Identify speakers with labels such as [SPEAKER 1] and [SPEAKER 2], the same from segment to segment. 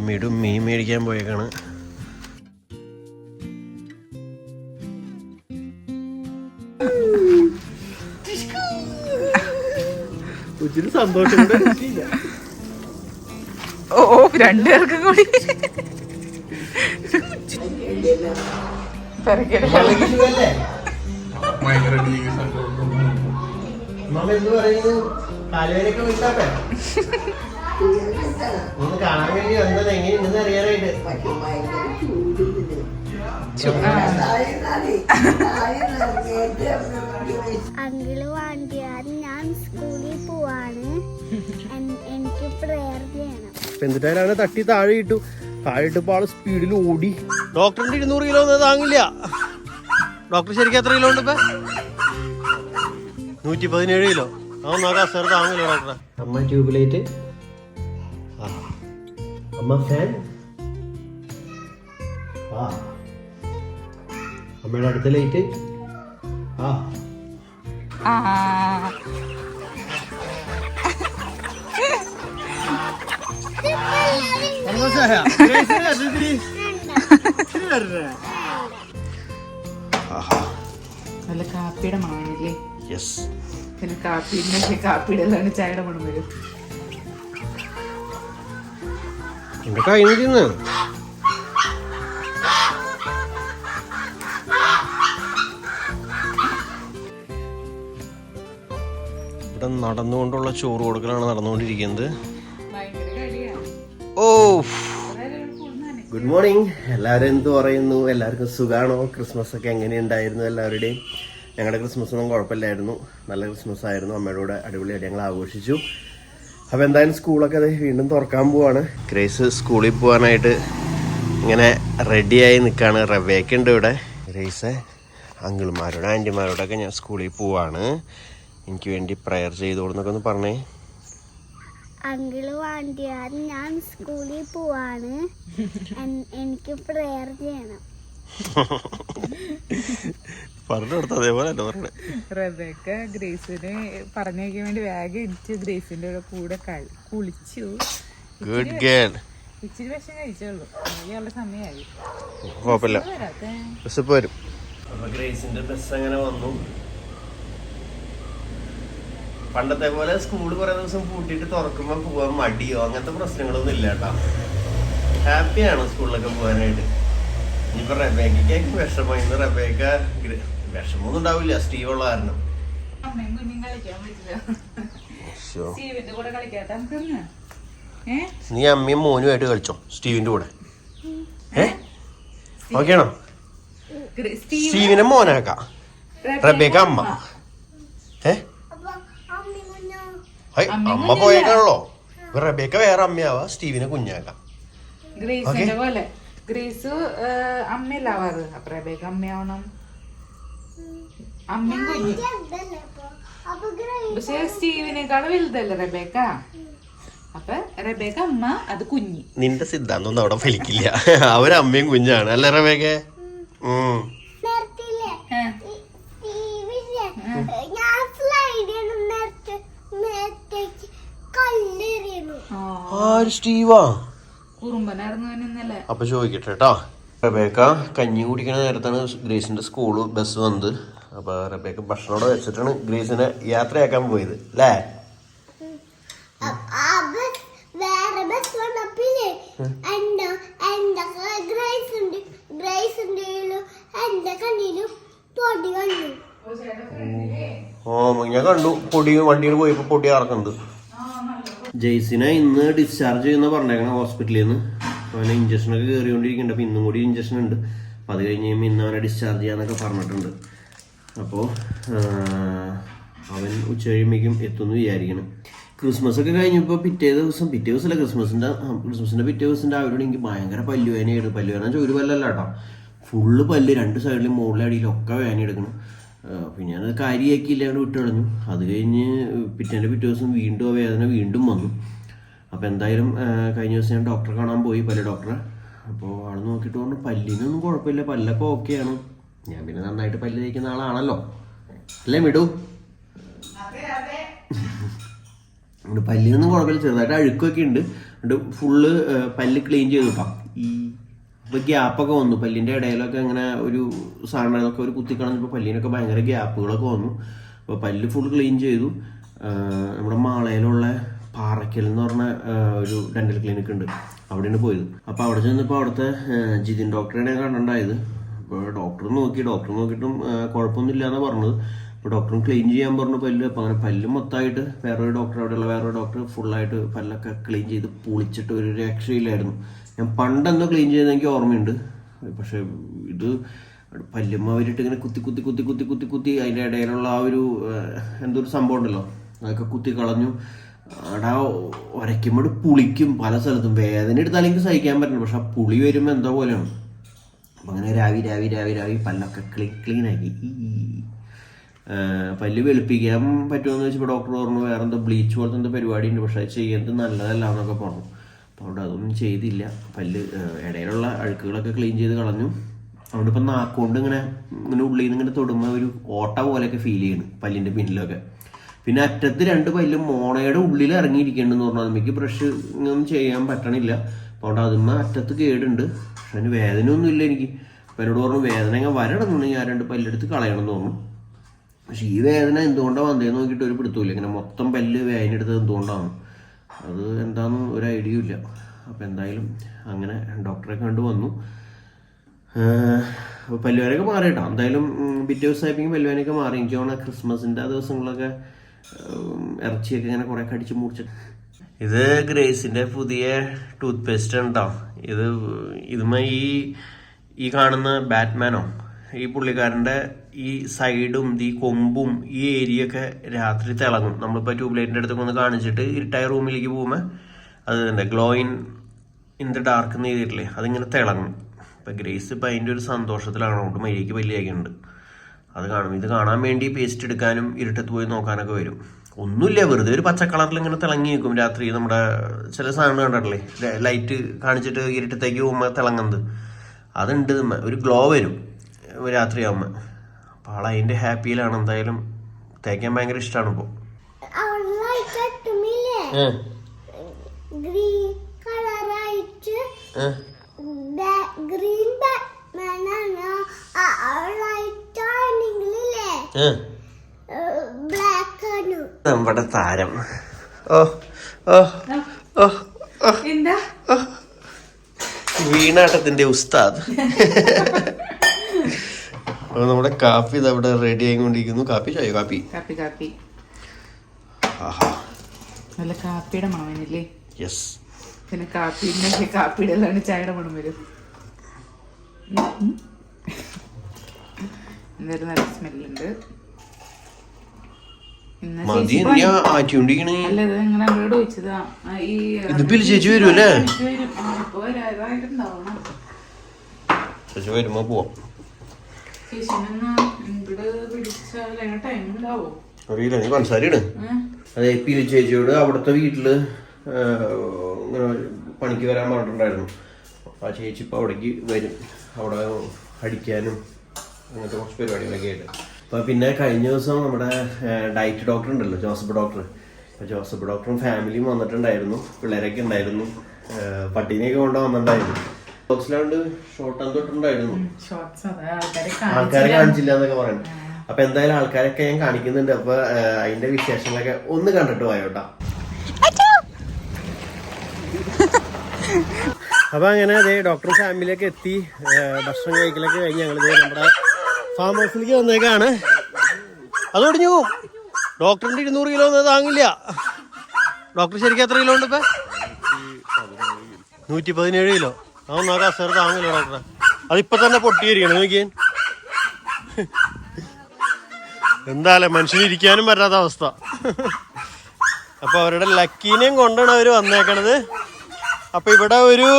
[SPEAKER 1] മിടും മീൻ മേടിക്കാൻ പോയേക്കാണ്. സന്തോഷം
[SPEAKER 2] ഓ രണ്ടുപേർക്കും കൂടി
[SPEAKER 1] കാണാൻ വേണ്ടി വന്നത് എങ്ങനെയുണ്ടെന്ന് അറിയാനായിട്ട്.
[SPEAKER 3] അങ്കിള് വാണ്ടിയാൽ ഞാൻ സ്കൂളിൽ പോവാണ്, എനിക്ക് പ്രേയർ ചെയ്യണം.
[SPEAKER 1] എന്നിട്ടാണ് അവനെ തട്ടി താഴെ ഇട്ടു. താഴെ ഇട്ടപ്പോ ആള് സ്പീഡിൽ ഓടി. ഡോക്ടറിന്റെ 200 കിലോ ഒന്നും താങ്ങില്ല. ഡോക്ടർ ശരിക്കും എത്ര കിലോ ഉണ്ട് ഇപ്പൊ? 117 കിലോ. അതൊന്നും ആ കസേര താങ്ങില്ല ഡോക്ടറെ. അമ്മ ട്യൂബ് ലൈറ്റ്, അമ്മ ഫാൻ, അമ്മയുടെ അടുത്ത ലൈറ്റ്.
[SPEAKER 2] നല്ല കാപ്പിയുടെ മണമല്ലേ? പിന്നെ കാപ്പിയുടെ അല്ലാണ്ട് ചായയുടെ മണം വരും.
[SPEAKER 1] എന്റെ കയ്യിൽ നിന്ന് ഇവിടെ നടന്നുകൊണ്ടുള്ള ചോറ് കൊടുക്കലാണ് നടന്നുകൊണ്ടിരിക്കുന്നത്. ഓ ഗുഡ് മോർണിംഗ്. എല്ലാവരും എന്ത് പറയുന്നു? എല്ലാവർക്കും സുഖാണോ? ക്രിസ്മസ് ഒക്കെ എങ്ങനെയുണ്ടായിരുന്നു എല്ലാവരുടെയും? ഞങ്ങളുടെ ക്രിസ്മസ് ഒന്നും കുഴപ്പമില്ലായിരുന്നു, നല്ല ക്രിസ്മസ് ആയിരുന്നു. അമ്മയുടെ കൂടെ അടിപൊളിയായിട്ട് ഞങ്ങൾ ആഘോഷിച്ചു. അപ്പോൾ എന്തായാലും സ്കൂളൊക്കെ അത് വീണ്ടും തുറക്കാൻ പോവാണ്. ഗ്രേസ് സ്കൂളിൽ പോകാനായിട്ട് ഇങ്ങനെ റെഡിയായി നിൽക്കുകയാണ്. റവേക്ക ഉണ്ട് ഇവിടെ. ഗ്രേസ് അങ്കിൾമാരോട് ആൻറ്റിമാരോടൊക്കെ ഞാൻ സ്കൂളിൽ പോവാണ്, എനിക്ക് വേണ്ടി പ്രയർ ചെയ്തോളെന്നൊക്കെ ഒന്ന് പറഞ്ഞേ.
[SPEAKER 3] അങ്കിള് വാണ്ടിയാൽ ഞാൻ സ്കൂളിൽ പോവാണ്, എനിക്ക് പ്രേയർ ചെയ്യണം.
[SPEAKER 1] പറഞ്ഞു കൊടുത്ത അതേപോലെ പറഞ്ഞേ.
[SPEAKER 2] റബേക്ക ഗ്രേസിനെ പറഞ്ഞേക്കാൻ വേണ്ടി വേഗം ഇടിച്ച് ഗ്രേസിന്റെ കൂടെ കുളിച്ചു.
[SPEAKER 1] Good girl.
[SPEAKER 2] ഇച്ചിരി വിഷം കഴിച്ചോളൂ, നല്ല സമയമായി.
[SPEAKER 1] കുഴപ്പമില്ല, ബസ് ഇപ്പൊ വരും. അപ്പൊ ഗ്രേസിന്റെ ബസ് അങ്ങനെ വന്നു. പണ്ടത്തെ പോലെ സ്കൂൾ കുറെ ദിവസം പൂട്ടിയിട്ട് തുറക്കുമ്പോ പോവാൻ മടിയോ അങ്ങനത്തെ പ്രശ്നങ്ങളൊന്നും ഇല്ല കേട്ടോ. ഹാപ്പിയാണ് സ്കൂളിലൊക്കെ പോകാനായിട്ട്. ഇനിയിപ്പോ റബേക്കയ്ക്ക് വിഷമം. ഇന്ന് റബേക്ക വിഷമൊന്നും ഉണ്ടാവില്ല, സ്റ്റീവ് ഉള്ള കാരണം. നീ അമ്മയും മോനുമായിട്ട് കളിച്ചോ സ്റ്റീവിന്റെ കൂടെ? ഓക്കെയാണോ? സ്റ്റീവിനെ മോനാക്കാം, റബേക്ക അമ്മ. അമ്മ പോയേക്കാണല്ലോ. റബേക്ക വേറെ അമ്മയാവാ, സ്റ്റീവിനെ കുഞ്ഞാക്കാം.
[SPEAKER 2] ഗ്രേസിന്റെ പോലെ ഗ്രേസ് അമ്മയിലാവാറ്, അപ്പൊ റബേക്ക അമ്മയാവണം. അമ്മയും കുഞ്ഞു. പക്ഷെ സ്റ്റീവിനേക്കാൾ വലുതല്ലേ റബേക്ക? അപ്പൊ റബേക്ക അമ്മ, അത് കുഞ്ഞി.
[SPEAKER 1] നിന്റെ സിദ്ധാന്തം ഒന്നും അവിടെ ഫലിക്കില്ല. അവരമ്മയും കുഞ്ഞാണ് അല്ലേ റബേക്ക? അപ്പൊ ചോദിക്കട്ടെ കേട്ടോ. റബേക്ക കഞ്ഞി കുടിക്കണ നേരത്താണ് ഗ്രേസിന്റെ സ്കൂള് ബസ് വന്നത്. അപ്പൊ റബേക്ക ഭക്ഷണം വെച്ചിട്ടാണ് ഗ്രേസിനെ യാത്രയാക്കാൻ പോയത് അല്ലേ? ഞാൻ കണ്ടു പൊടി, വണ്ടിയിൽ പോയപ്പോ പൊടി ഇറക്കുന്നത്. ജെയ്സിനെ ഇന്ന് ഡിസ്ചാർജ് ചെയ്യുന്ന പറഞ്ഞേക്കണം ഹോസ്പിറ്റലിൽ നിന്ന്. അവനെ ഇഞ്ചക്ഷനൊക്കെ കയറിക്കൊണ്ടിരിക്കുന്നുണ്ട്. അപ്പോൾ ഇന്നും കൂടി ഇഞ്ചക്ഷൻ ഉണ്ട്. അപ്പോൾ അത് കഴിഞ്ഞ് കഴിയുമ്പോൾ ഇന്ന് അവനെ ഡിസ്ചാർജ് ചെയ്യാന്നൊക്കെ പറഞ്ഞിട്ടുണ്ട്. അപ്പോൾ അവൻ ഉച്ച കഴിയുമ്പോഴേക്കും എത്തുമെന്ന് വിചാരിക്കണം. ക്രിസ്മസ് ഒക്കെ കഴിഞ്ഞപ്പോൾ പിറ്റേ ദിവസമല്ല, ക്രിസ്മസിൻ്റെ പിറ്റേ ദിവസം രാവിലെ എനിക്ക് ഭയങ്കര പല്ലുവേനയായിരുന്നു. പല്ലുവേന ഒരു പല്ലല്ല കേട്ടോ, ഫുള്ള് പല്ല്, രണ്ട് സൈഡിലും മുകളിലെ അടിയിലൊക്കെ വേന എടുക്കണം. പിന്നെ ഞാനത് കാര്യമാക്കിയില്ല, അവിടെ വിട്ട് കളഞ്ഞു. അത് കഴിഞ്ഞ് പിറ്റേ ദിവസം വീണ്ടും ആ വേദന വീണ്ടും വന്നു. അപ്പോൾ എന്തായാലും കഴിഞ്ഞ ദിവസം ഞാൻ ഡോക്ടറെ കാണാൻ പോയി, പല്ല് ഡോക്ടറെ. അപ്പോൾ ആൾ നോക്കിയിട്ട് പറഞ്ഞു പല്ലിനൊന്നും കുഴപ്പമില്ല, പല്ലൊക്കെ ഓക്കെയാണ്. ഞാൻ പിന്നെ നന്നായിട്ട് പല്ല് തേക്കുന്ന ആളാണല്ലോ അല്ലേ മിടു? പല്ലിനൊന്നും കുഴപ്പമില്ല, ചെറുതായിട്ട് അഴുക്കൊക്കെ ഉണ്ട്. എന്നിട്ട് ഫുള്ള് പല്ല് ക്ലീൻ ചെയ്തിട്ടാ. ഈ ഇപ്പൊ ഗ്യാപ്പൊക്കെ വന്നു പല്ലിന്റെ ഇടയിലൊക്കെ അങ്ങനെ ഒരു സാധനങ്ങളൊക്കെ ഒരു കുത്തി കളഞ്ഞപ്പോൾ പല്ലിനൊക്കെ ഭയങ്കര ഗ്യാപ്പുകളൊക്കെ വന്നു. അപ്പോൾ പല്ല് ഫുൾ ക്ലീൻ ചെയ്തു. നമ്മുടെ മാളയിലുള്ള പാറയ്ക്കൽ എന്ന് പറഞ്ഞ ഒരു ഡെന്റൽ ക്ലിനിക്ക് ഉണ്ട്, അവിടെയാണ് പോയത്. അപ്പോൾ അവിടെ ചെന്നപ്പോൾ അവിടുത്തെ ജിതിൻ ഡോക്ടറെയാണ് കണ്ടിട്ടുണ്ടായത്. അപ്പോൾ ഡോക്ടർ നോക്കിയിട്ടും കുഴപ്പമൊന്നുമില്ല എന്നാണ് പറഞ്ഞത്. അപ്പോൾ ഡോക്ടറും ക്ലീൻ ചെയ്യാൻ പറഞ്ഞു പല്ല്. അപ്പോൾ അങ്ങനെ പല്ല് മൊത്തമായിട്ട് വേറൊരു ഡോക്ടർ ഫുള്ളായിട്ട് പല്ലൊക്കെ ക്ലീൻ ചെയ്ത് പൊളിച്ചിട്ട് ഒരു രക്ഷയില്ലായിരുന്നു. ഞാൻ പണ്ടെന്തോ ക്ലീൻ ചെയ്ത് എനിക്ക് ഓർമ്മയുണ്ട്. പക്ഷെ ഇത് പല്ലുമ്മ അവരിട്ട് ഇങ്ങനെ കുത്തി അതിൻ്റെ ഇടയിലുള്ള ആ ഒരു എന്തൊരു സംഭവം ഉണ്ടല്ലോ, അതൊക്കെ കുത്തി കളഞ്ഞു. അവിടെ ഉരയ്ക്കുമ്പോൾ പുളിക്കും പല സ്ഥലത്തും. വേദന എടുത്താൽ എനിക്ക് സഹിക്കാൻ പറ്റില്ല, പക്ഷെ ആ പുളി വരുമ്പോൾ എന്തോ പോലെയാണ്. അപ്പം അങ്ങനെ രാവി പല്ലൊക്കെ ക്ലീനാക്കി. പല്ല് വെളുപ്പിക്കാൻ പറ്റുമെന്ന് വെച്ചപ്പോൾ ഡോക്ടർ പറഞ്ഞു വേറെ എന്തോ ബ്ലീച്ച് പോലത്തെ എന്തോ പരിപാടി ഉണ്ട്, പക്ഷെ അത് ചെയ്യുന്നത് നല്ലതല്ല എന്നൊക്കെ പറഞ്ഞു. അപ്പോൾ അവിടെ അതൊന്നും ചെയ്തില്ല. പല്ല് ഇടയിലുള്ള അഴുക്കുകളൊക്കെ ക്ലീൻ ചെയ്ത് കളഞ്ഞു. അവിടെ ഇപ്പം നാക്കുകൊണ്ട് ഇങ്ങനെ ഉള്ളിൽ നിന്ന് ഇങ്ങനെ തൊടുമ്പോൾ ഒരു ഓട്ട പോലെയൊക്കെ ഫീൽ ചെയ്യുന്നു പല്ലിൻ്റെ പിന്നിലൊക്കെ. പിന്നെ അറ്റത്ത് 2 പല്ല് മോണയുടെ ഉള്ളിൽ ഇറങ്ങിയിരിക്കുന്നുണ്ടെന്ന് പറഞ്ഞു. അതിലേക്ക് ബ്രഷ് ഒന്നും ചെയ്യാൻ പറ്റണില്ല. അപ്പോൾ അവിടെ അതിന്മേൽ അറ്റത്ത് കേടുണ്ട്. പക്ഷെ അതിന് വേദനയൊന്നും ഇല്ല എനിക്ക്. അപ്പോൾ എന്നോട് പറഞ്ഞു വേദന ഇങ്ങനെ വരണമെന്നുണ്ടെങ്കിൽ ഞാൻ 2 പല്ലെടുത്ത് കളയണമെന്ന് പറഞ്ഞു. പക്ഷെ ഈ വേദന എന്തുകൊണ്ടാണ് വന്നതെന്ന് നോക്കിയിട്ട് ഒരു പിടുത്തമില്ല. ഇങ്ങനെ മൊത്തം പല്ല് വേദന എടുത്തത് എന്തുകൊണ്ടാണ്, അത് എന്താണെന്ന് ഒരു ഐഡിയ ഇല്ല. അപ്പോൾ എന്തായാലും അങ്ങനെ ഡോക്ടറെ കണ്ടു വന്നു. പല്ലുവേനൊക്കെ മാറി കേട്ടോ. എന്തായാലും പിറ്റേ ദിവസമായപ്പോൾ പല്ലുവേനൊക്കെ മാറി. എനിക്ക് തോന്നുന്നു ക്രിസ്മസിൻ്റെ ദിവസങ്ങളൊക്കെ ഇറച്ചിയൊക്കെ ഇങ്ങനെ കുറേ കടിച്ച് മുറിച്ചിട്ട്. ഇത് ഗ്രേസിൻ്റെ പുതിയ ടൂത്ത് പേസ്റ്റ് ഉണ്ടോ. ഇതുമേ ഈ കാണുന്ന ബാറ്റ്മാനോ ഈ പുള്ളിക്കാരൻ്റെ ഈ സൈഡും ഈ കൊമ്പും ഈ ഏരിയയൊക്കെ രാത്രി തിളങ്ങും. നമ്മളിപ്പോൾ ട്യൂബ്ലൈറ്റിൻ്റെ അടുത്തൊക്കെ ഒന്ന് കാണിച്ചിട്ട് ഇരുട്ടായ റൂമിലേക്ക് പോകുമ്പോൾ അത് എന്താ ഗ്ലോ ഇൻ ദ ഡാർക്ക് എന്ന് ചെയ്തിട്ടില്ലേ, അതിങ്ങനെ തിളങ്ങും. ഇപ്പം ഗ്രേസ് ഇപ്പം അതിൻ്റെ ഒരു സന്തോഷത്തിലാണ്. കൊണ്ട് മര്യാദയ്ക്ക് വലിയാക്കുന്നുണ്ട്. അത് കാണും. ഇത് കാണാൻ വേണ്ടി പേസ്റ്റ് എടുക്കാനും ഇരുട്ടത്ത് പോയി നോക്കാനൊക്കെ വരും. ഒന്നുമില്ല, വെറുതെ ഒരു പച്ച കളറിൽ ഇങ്ങനെ തിളങ്ങി നിൽക്കും രാത്രി. നമ്മുടെ ചില സാധനങ്ങൾ കണ്ടിട്ടില്ലേ, ലൈറ്റ് കാണിച്ചിട്ട് ഇരുട്ടത്തേക്ക് പോകുമ്പോൾ തിളങ്ങുന്നത്, അതുണ്ട്. ഒരു ഗ്ലോ വരും രാത്രിയാകുമ്പോൾ. അപ്പോൾ ആൾ അതിൻ്റെ ഹാപ്പിയിലാണ്. എന്തായാലും തേക്കാൻ ഭയങ്കര ഇഷ്ടമാണ് ഇപ്പോൾ. നമ്മുടെ താരം വീണാട്ടത്തിന്റെ ഉസ്താദ്. നമ്മുടെ കാപ്പി ഇതവിടെ റെഡി ആയിക്കൊണ്ടിരിക്കുന്നു. കാപ്പി ചായ കാപ്പി
[SPEAKER 2] നല്ല കാപ്പിയുടെ മണമല്ലേ.
[SPEAKER 1] യെസ്,
[SPEAKER 2] പിന്നെ കാപ്പിയുടെ അല്ലാണ്ട് ചായയുടെ മണം വരും. എന്തായാലും നല്ല സ്മെല്ലുണ്ട്.
[SPEAKER 1] ചേച്ചി വരുമല്ലേ, ചേച്ചി വരുമ്പോ പോവാം. അറിയില്ല, നീ പഞ്ചസാരയാണ്. അതെ, പിരി ചേച്ചിയോട് അവിടുത്തെ വീട്ടില് പണിക്ക് വരാൻ പറഞ്ഞിട്ടുണ്ടായിരുന്നു. ആ ചേച്ചി ഇപ്പൊ അവിടേക്ക് വരും. അവിടെ അടിക്കാനും അങ്ങനത്തെ കുറച്ച് പരിപാടികളൊക്കെ ആയിട്ട്. അപ്പോൾ പിന്നെ കഴിഞ്ഞ ദിവസം നമ്മുടെ ഡയറ്റ് ഡോക്ടർ ഉണ്ടല്ലോ, ജോസഫ് ഡോക്ടർ. അപ്പോൾ ജോസഫ് ഡോക്ടറും ഫാമിലിയും വന്നിട്ടുണ്ടായിരുന്നു. പിള്ളേരൊക്കെ ഉണ്ടായിരുന്നു. പട്ടീനെയൊക്കെ കൊണ്ട് വന്നിട്ടുണ്ടായിരുന്നു. ബോക്സിലാണ്ട് ഷോർട്ട് തൊട്ടുണ്ടായിരുന്നു. ആൾക്കാരെ കാണിച്ചില്ല എന്നൊക്കെ പറയുന്നത്. അപ്പൊ എന്തായാലും ആൾക്കാരൊക്കെ ഞാൻ കാണിക്കുന്നുണ്ട്. അപ്പൊ അതിന്റെ വിശേഷങ്ങളൊക്കെ ഒന്ന് കണ്ടിട്ട് പോയോട്ടാ. അപ്പൊ അങ്ങനെ അതെ ഡോക്ടറും ഫാമിലിയൊക്കെ എത്തി. ഭക്ഷണം കഴിക്കലൊക്കെ കഴിഞ്ഞ് ഞങ്ങൾ നമ്മുടെ ഫാം ഹൗസിലേക്ക് വന്നേക്കാണ്. അത് ഒടിഞ്ഞു പോവും. ഡോക്ടറിന്റെ 200 കിലോ ഒന്നും താങ്ങില്ല. ഡോക്ടർ ശരിക്കും എത്ര കിലോ ഉണ്ട് ഇപ്പൊ? 117 കിലോ. അതൊന്നും ആ കസേര താങ്ങില്ല ഡോക്ടറെ. അതിപ്പോ തന്നെ പൊട്ടിയിരിക്കണം നോക്കിയാൻ. എന്താല്ലേ മനുഷ്യന് ഇരിക്കാനും പറ്റാത്ത അവസ്ഥ. അപ്പൊ അവരുടെ ലക്കീനെയും കൊണ്ടാണ് അവര് വന്നേക്കണത്. അപ്പൊ ഇവിടെ ഒരു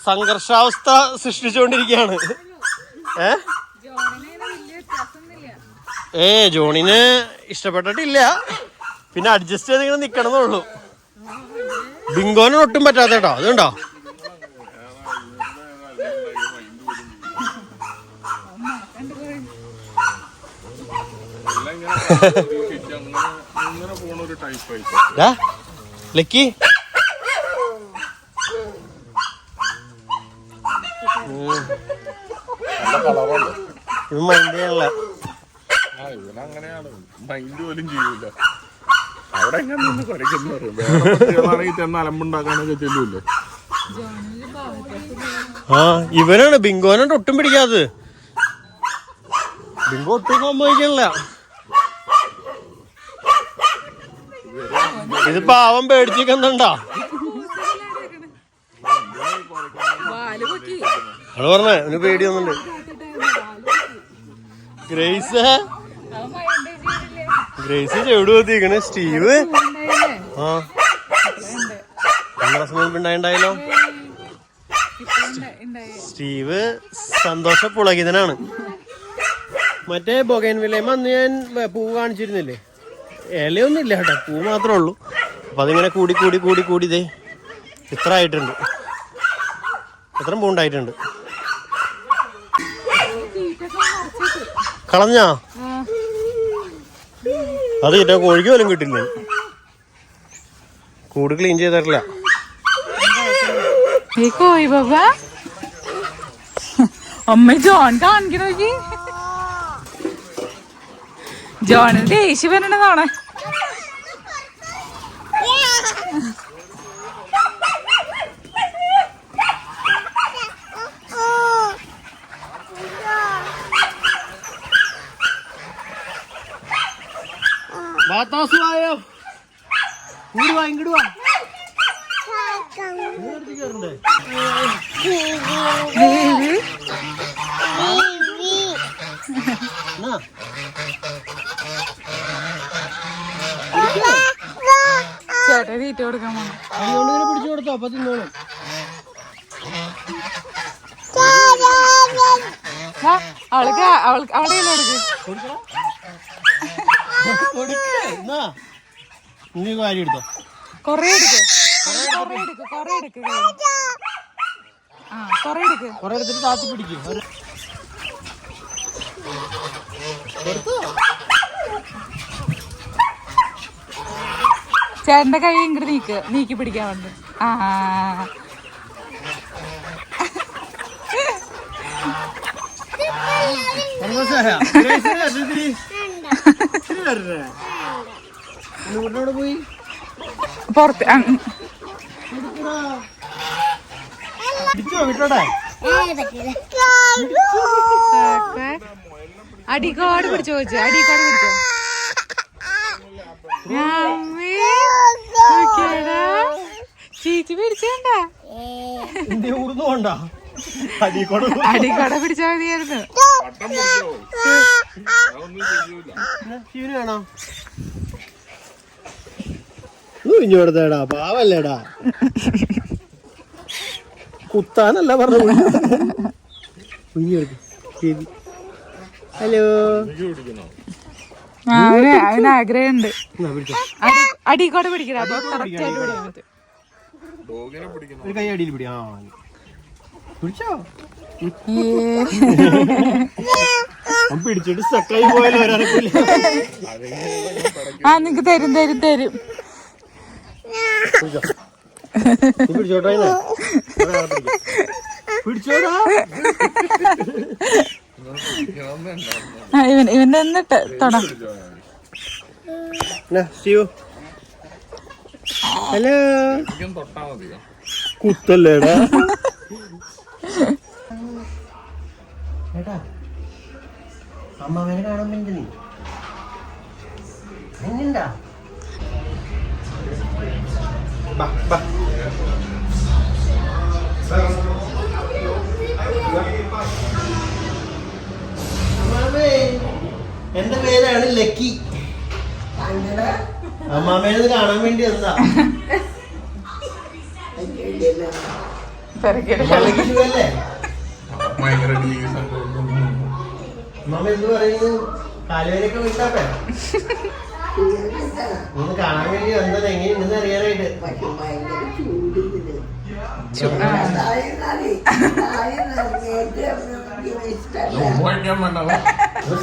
[SPEAKER 1] സംഘർഷാവസ്ഥ സൃഷ്ടിച്ചുകൊണ്ടിരിക്കുകയാണ്. ജോണിന് ഇഷ്ടപ്പെട്ടിട്ടില്ല. പിന്നെ അഡ്ജസ്റ്റ് ചെയ്ത് ഇങ്ങനെ നിക്കണമെന്നുള്ളൂ. ബിങ്കോന് ഒട്ടും പറ്റാത്ത കേട്ടോ. അതുണ്ടോ ലക്കി ഇത് മൈൻഡ് ചെയ്യാനുള്ള
[SPEAKER 4] ഇവനങ്ങനെയാണ്, മൈൻഡ് പോലും ചെയ്യൂല. അവിടെ എങ്ങനെ നിന്ന് കുരയ്ക്കുന്നു പറയും. വേറെ കുട്ടികളാണെങ്കിൽ ചെന്ന് അലമ്പുണ്ടാക്കാനൊക്കെ ചെല്ലൂല്ലേ.
[SPEAKER 1] ആ ഇവനാണ് ബിങ്കോനാണ് ഒട്ടും പിടിക്കാത്തത്. ബിങ്കോ ഒട്ടും സമ്മതിക്കണില്ല. ഇത് പാവം പേടിച്ചിരിക്കുന്നുണ്ടാ അത് പറഞ്ഞേ അവന് പേടി വന്നുണ്ട്. ഗ്രേസ് ചെവിട് കുത്തിക്കണ്. സ്റ്റീവ് ആ ഉണ്ടായിണ്ടായല്ലോ. സ്റ്റീവ് സന്തോഷ പുളകിതനാണ്. മറ്റേ ബൊഗൈൻവില്ലയിൽ അന്ന് ഞാൻ പൂവ് കാണിച്ചിരുന്നില്ലേ, ഇലയൊന്നും ഇല്ല കേട്ടോ, പൂ മാത്രമേ ഉള്ളൂ. അപ്പൊ അതിങ്ങനെ കൂടി കൂടി കൂടി കൂടി ഇതേ ഇത്ര ആയിട്ടുണ്ട്. എത്ര പൂണ്ടായിട്ടുണ്ട്. കളഞ്ഞാ അത് ഏറ്റവും കോഴിക്ക് പോലും കിട്ടില്ല. കൂട് ക്ലീൻ ചെയ്തിട്ടില്ല.
[SPEAKER 2] കോഴി ബാബ അമ്മ ജോൺ കാണിക്കണോ? ജോണിന് ദേഷ്യം വരണതാണ്. ചേട്ടാ തീറ്റ കൊടുക്കാൻ
[SPEAKER 1] പിടിച്ചു കൊടുത്തോ അപ്പൊ തിന്നോളും.
[SPEAKER 2] അവൾക്ക് അവിടെ
[SPEAKER 1] നീ കാര്യം എടുത്തോ.
[SPEAKER 2] കൊറേ എടുക്ക് കൊറേ എടുക്ക് കൊറേ എടുക്ക് ആ കൊറേ എടുക്ക്.
[SPEAKER 1] കൊറേ എടുത്തിട്ട് താത്തി പിടിക്കും.
[SPEAKER 2] ചേട്ടന്റെ കൈ ഇങ്ങോട്ട് നീക്കി പിടിക്കാൻ വേണ്ടി. ആ
[SPEAKER 1] പോയി
[SPEAKER 2] പുറത്ത്
[SPEAKER 1] വിട്ടോട്ടെ.
[SPEAKER 2] അടിക്കോട് പിടിച്ചോ ചോദിച്ചു. അടിക്കോട് പിടിച്ചോ. ചീച്ചി പിടിച്ചേണ്ട. അടിക്കോടെ പിടിച്ചാ മതിയായിരുന്നു.
[SPEAKER 1] വേണോ കുഞ്ഞോടത്തേടാ പാവല്ലേടാ. കുത്താനല്ല പറഞ്ഞു. ഹലോ
[SPEAKER 2] അതിന് ആഗ്രഹമുണ്ട്. അടിക്കോടെ പിടിക്കണം. അതോ കറക്റ്റ് ആയിട്ട് പിടിക്കാൻ പറ്റും.
[SPEAKER 1] ഒരു കൈ അടിയിൽ പിടി. ആ പിടിച്ചോ. പിടിച്ചിട്ട് സ്റ്റക്കായി പോയാലോ ഒരാൾക്കില്ല.
[SPEAKER 2] ആ നിങ്ങക്ക് തരും തരും തരും.
[SPEAKER 1] പിടിച്ചോട്ടോ പിടിച്ചോടാ.
[SPEAKER 2] ഇവന്റെ എന്നിട്ട് തൊടാം.
[SPEAKER 1] ഹലോ കുത്തല്ലേടാ. ഏട്ടാ അമ്മാവനെ കാണാൻ വേണ്ടി നീ എങ്ങനെണ്ടാ? എന്റെ പേരാണ് ലക്കി. അമ്മാമേനെ കാണാൻ വേണ്ടി വന്നതാ. അല്ലേ അമ്മാമ എന്ത് പറയുന്നു? കാലുവേലൊക്കെ വിട്ടാപ്പേ ഒന്ന് കാണാൻ വേണ്ടി വന്നത്. എങ്ങനെയുണ്ടെന്ന് അറിയാനായിട്ട്.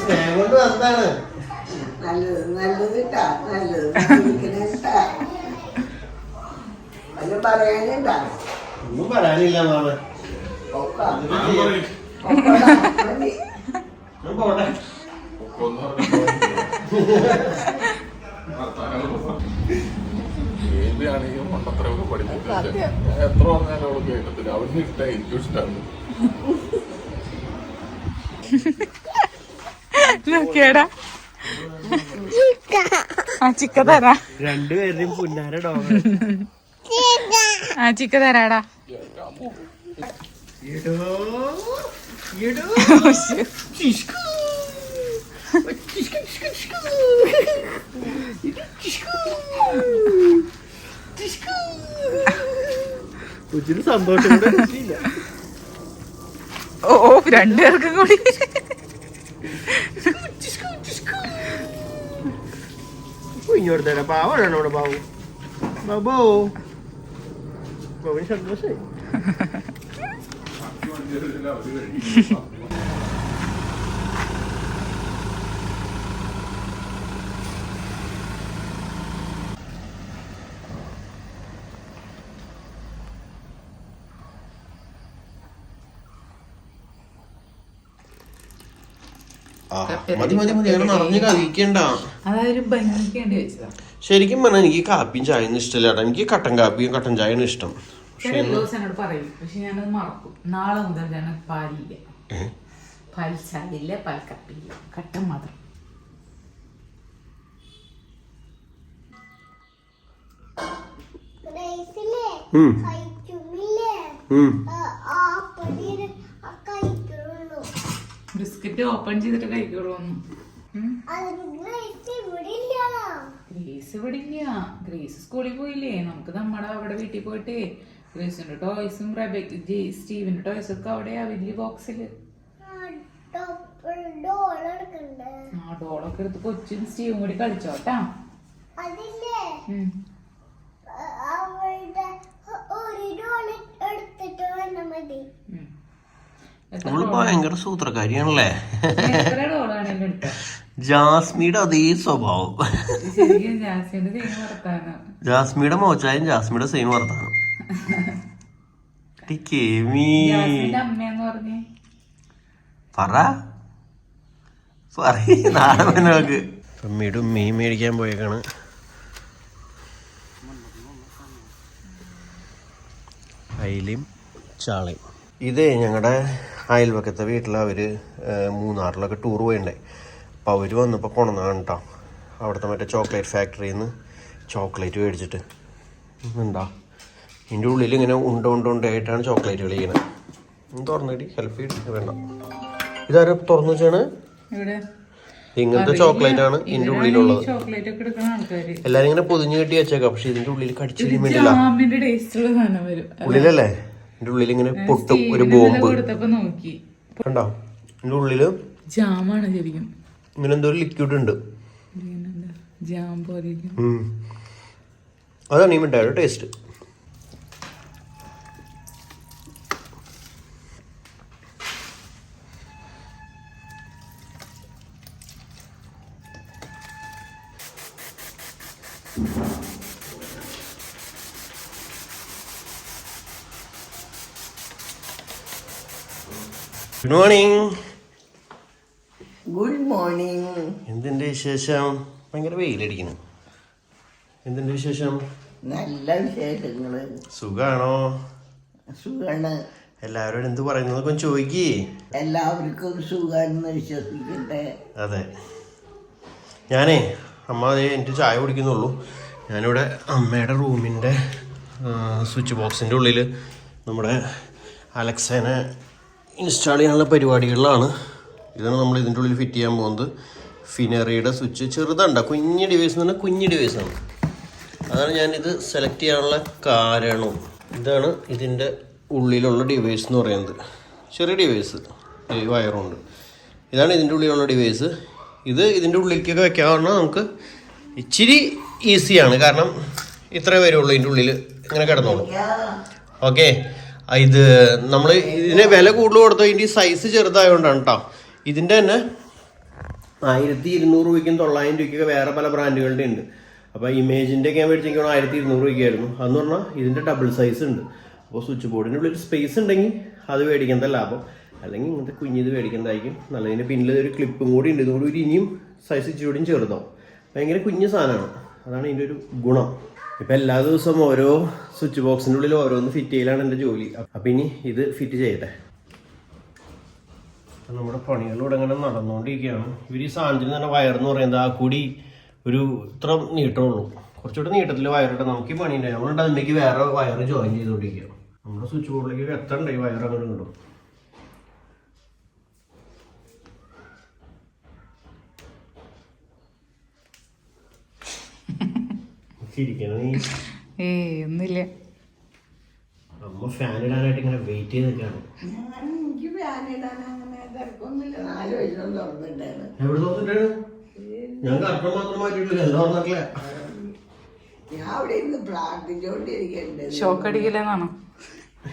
[SPEAKER 1] സ്നേഹം കൊണ്ട് വന്നതാണ്. ഒന്നും പറയാനില്ല മാമ.
[SPEAKER 4] ഏതിയാണെങ്കിലും മണ്ടത്തരമൊക്കെ പഠിപ്പിച്ചിട്ട് എത്ര പറഞ്ഞാലും അവള് കേട്ടത്തില്ല. അവർക്ക് ഇഷ്ടമായി, എനിക്കും ഇഷ്ടമാണ്.
[SPEAKER 2] നോക്കിയടാ ആ ചിക്ക തരാ.
[SPEAKER 1] രണ്ടുപേരുടെയും പുന്നാര ഡോഗ്.
[SPEAKER 2] ആ ചിക്ക തരാടാ.
[SPEAKER 1] കൊച്ചിന് സന്തോഷം
[SPEAKER 2] ഓ രണ്ടുപേർക്കും കൂടി
[SPEAKER 1] ഇങ്ങോട്ട് പാവാണ് ഇവിടെ ബാബു. ബാബു ബാബുവിന് സന്തോഷായി. മതി മതി മതി അങ്ങനെ നിറഞ്ഞ് കഴിക്കണ്ട.
[SPEAKER 2] അതൊരു ഭംഗിക്ക് വേണ്ടി വെച്ചതാ.
[SPEAKER 1] ശരിക്കും പറഞ്ഞാൽ എനിക്ക് കാപ്പിയും ചായയും ഇഷ്ടമില്ല. എനിക്ക് കട്ടൻ കാപ്പിയും കട്ടൻ ചായയാണ് ഇഷ്ടം.
[SPEAKER 2] ദിവസം എന്നോട് പറയും, പക്ഷെ ഞാനത് മറക്കും. നാളെ മുതൽ ഞാൻ പാലില്ല, പാൽ ചായ ഇല്ല, പാൽ കപ്പില്ല, കട്ടൻ മാത്രം. ബിസ്ക്കറ്റ് ഓപ്പൺ ചെയ്തിട്ട് കഴിക്കുള്ളൂന്ന്. ഗ്രേസ് ഇവിടെ ഇല്ല. ഗ്രേസ് സ്കൂളിൽ പോയില്ലേ. നമുക്ക് നമ്മുടെ അവിടെ വീട്ടിൽ പോയിട്ട് ഗ്രേസിന്റെ ടോയ്സും സ്റ്റീവിന്റെ ടോയ്സും ഒക്കെ അവിടെയാ വലിയ ബോക്സില്. ആ ഡോളൊക്കെ എടുത്ത് കൊച്ചും സ്റ്റീവും കൂടി കളിച്ചോട്ടാ.
[SPEAKER 1] ഭയങ്കര സൂത്രക്കാരിയാണല്ലേ.
[SPEAKER 2] എത്ര ഡോളാണെങ്കിലും എടുക്കാം.
[SPEAKER 1] ജാസ്മിയുടെ അതേ സ്വഭാവം.
[SPEAKER 2] ശരിക്കും ജാസ്മിന്റെ സെയിം വർത്താനം.
[SPEAKER 1] ജാസ്മിയുടെ മോച്ചായും ജാസ്മിയുടെ സെയിം വർത്താനം.
[SPEAKER 2] ജാസ്മിന്റെ അമ്മയെന്ന് പറഞ്ഞേ
[SPEAKER 1] നാളെ അമ്മയുടെ മീൻ മേടിക്കാൻ പോയേക്കാണ്. അയിലും ചാളയും. ഇതേ ഞങ്ങളുടെ അയൽവക്കത്തെ വീട്ടിൽ അവർ മൂന്നാറിലൊക്കെ ടൂർ പോയിണ്ടേ. അപ്പോൾ അവർ വന്നപ്പോൾ കൊണ്ടുവന്നതാണ് കേട്ടോ. അവിടുത്തെ മറ്റേ ചോക്ലേറ്റ് ഫാക്ടറിയിൽ നിന്ന് ചോക്ലേറ്റ് മേടിച്ചിട്ട് എന്താ ഇതിൻ്റെ ഉള്ളിൽ ഇങ്ങനെ ഉണ്ടയായിട്ടാണ് ചോക്ലേറ്റുകൾ ചെയ്യണത്. തുറന്നിട്ട് ഹെൽപ്പ് ചെയ്തിട്ട് വേണ്ട. ഇതാരും തുറന്നു വെച്ചാണ് ഇങ്ങനത്തെ ചോക്ലേറ്റ് ആണ് ഇതിന്റെ ഉള്ളിലുള്ളത്. എല്ലാരും ഇങ്ങനെ പൊതിഞ്ഞു കെട്ടി വെച്ചേക്കാം. പക്ഷെ ഇതിന്റെ ഉള്ളിൽ കടിച്ചു വേണ്ടില്ല. ഉള്ളിലല്ലേ ഇതിന്റെ ഉള്ളിൽ ഇങ്ങനെ പൊട്ടും ഒരു ബോംബ്. കണ്ടോ ഇതിന്റെ ഉള്ളില്
[SPEAKER 2] ജാമാണ് ശരിക്കും.
[SPEAKER 1] ഇങ്ങനെ എന്തോ ഒരു ലിക്വിഡ് ഉണ്ട്. അതാണ് ഈ മിഠായിയുടെ taste. Good morning.
[SPEAKER 5] Good morning.
[SPEAKER 1] എന്തിന്റെ വിശേഷം? ഭയങ്കര വെയിലടിക്കുന്നു. എന്തിന്റെ വിശേഷം?
[SPEAKER 5] നല്ല വിശേഷങ്ങള്.
[SPEAKER 1] സുഖാണോ?
[SPEAKER 5] സുഖാണ്.
[SPEAKER 1] എല്ലാവരോടും എന്ത് പറയുന്നതൊക്കെ ചോദിക്കേ.
[SPEAKER 5] എല്ലാവർക്കും സുഖാണെന്ന് വിശ്വസിക്കട്ടെ.
[SPEAKER 1] അതെ. ഞാനേ അമ്മ എനിക്ക് ചായ കുടിക്കുന്നുള്ളൂ. ഞാനിവിടെ അമ്മയുടെ റൂമിൻ്റെ സ്വിച്ച് ബോക്സിൻ്റെ ഉള്ളിൽ നമ്മുടെ അലക്സേനെ ഇൻസ്റ്റാൾ ചെയ്യാനുള്ള പരിപാടികളിലാണ്. ഇതാണ് നമ്മൾ ഇതിൻ്റെ ഉള്ളിൽ ഫിറ്റ് ചെയ്യാൻ പോകുന്നത്. ഫിനറിയുടെ സ്വിച്ച് ചെറുതുണ്ട്. കുഞ്ഞ് ഡിവൈസ് എന്ന് പറഞ്ഞാൽ കുഞ്ഞ് ഡിവൈസാണ്. അതാണ് ഞാനിത് സെലക്ട് ചെയ്യാനുള്ള കാരണം. ഇതാണ് ഇതിൻ്റെ ഉള്ളിലുള്ള ഡിവൈസ് എന്ന് പറയുന്നത്. ചെറിയ ഡിവൈസ്, ഈ വയറുണ്ട്. ഇതാണ് ഇതിൻ്റെ ഉള്ളിലുള്ള ഡിവൈസ്. ഇത് ഇതിൻ്റെ ഉള്ളിലേക്കൊക്കെ വെക്കാവുന്ന നമുക്ക് ഇച്ചിരി ഈസിയാണ്. കാരണം ഇത്രേ വരുള്ളൂ ഇതിൻ്റെ ഉള്ളിൽ ഇങ്ങനെ കിടന്നോളൂ. ഓക്കെ. ഇത് നമ്മൾ ഇതിന് വില കൂടുതൽ കൊടുത്തോ ഇതിൻ്റെ ഈ സൈസ് ചെറുതായതുകൊണ്ടാണ് കേട്ടോ. ഇതിൻ്റെ തന്നെ 1200 രൂപയ്ക്കും 900 രൂപയ്ക്കൊക്കെ വേറെ പല ബ്രാൻഡുകളുടെ ഉണ്ട്. അപ്പോൾ ഇമേജിൻ്റെ ഒക്കെ ഞാൻ മേടിച്ചെങ്കിൽ 1200 രൂപയ്ക്കായിരുന്നു. അതെന്ന് പറഞ്ഞാൽ ഇതിൻ്റെ ഡബിൾ സൈസ് ഉണ്ട്. അപ്പോൾ സ്വിച്ച് ബോർഡിൻ്റെ ഉള്ളിൽ സ്പേസ് ഉണ്ടെങ്കിൽ അത് മേടിക്കേണ്ട ലാഭം, അല്ലെങ്കിൽ ഇങ്ങനത്തെ കുഞ്ഞിത് മേടിക്കേണ്ടതായിരിക്കും നല്ലതിന്. പിന്നിൽ ഒരു ക്ലിപ്പും കൂടി ഉണ്ട്, ഇതുകൂടി ഇനിയും സൈസ് ഇച്ചിരിയും ചെറുതാവും. ഭയങ്കര കുഞ്ഞു സാധനമാണ്, അതാണ് ഇതിൻ്റെ ഒരു ഗുണം. ഇപ്പം എല്ലാ ദിവസവും ഓരോ സ്വിച്ച് ബോക്സിൻ്റെ ഉള്ളിൽ ഓരോന്ന് ഫിറ്റ് ചെയ്യലാണ് എൻ്റെ ജോലി. അപ്പം ഇനി ഇത് ഫിറ്റ് ചെയ്യട്ടെ. നമ്മുടെ പണികളിലൂടെ ഇങ്ങനെ നടന്നുകൊണ്ടിരിക്കുകയാണ്. ഇവർ ഈ സാധനത്തിന് തന്നെ വയറെന്ന് പറയുന്നത് ആ കൂടി ഒരു ഇത്ര നീട്ടമുള്ളൂ, കുറച്ചുകൂടെ നീട്ടത്തിൽ വയറിട്ട് നമുക്ക് ഈ പണിയുണ്ടായി. നമ്മളുണ്ട് അതിലേക്ക് വേറെ വയറ് ജോയിൻ ചെയ്തുകൊണ്ടിരിക്കുക. നമ്മുടെ സ്വിച്ച് ബോർഡിലേക്ക് എത്തണ്ട ഈ വയർ അങ്ങനെ കിട്ടും.
[SPEAKER 2] ഒന്നുമില്ല.
[SPEAKER 1] അമ്മ ഫാൻ ഇടാനായിട്ട് ഇങ്ങനെ വെയിറ്റ് ചെയ്ത് നിൽക്കുകയാണ്.
[SPEAKER 5] എനിക്ക് ഫാനിടാൻ അങ്ങനെ തിരക്കൊന്നുമില്ല. 4 വയസ്സൊന്നും തുറന്നിട്ടാണ്.
[SPEAKER 1] എവിടെ തോന്നിട്ടാണ്? ഞാൻ കർട്ടൻ മാത്രം മാറ്റിയിട്ടില്ല, എല്ലാം തുറന്നിട്ടില്ല.
[SPEAKER 5] ഞാൻ അവിടെ ഇരുന്ന് പ്രാർത്ഥിച്ചോണ്ടിരിക്കണ്ട്.
[SPEAKER 2] ഷോക്ക് അടിക്കില്ലെന്നാണോ?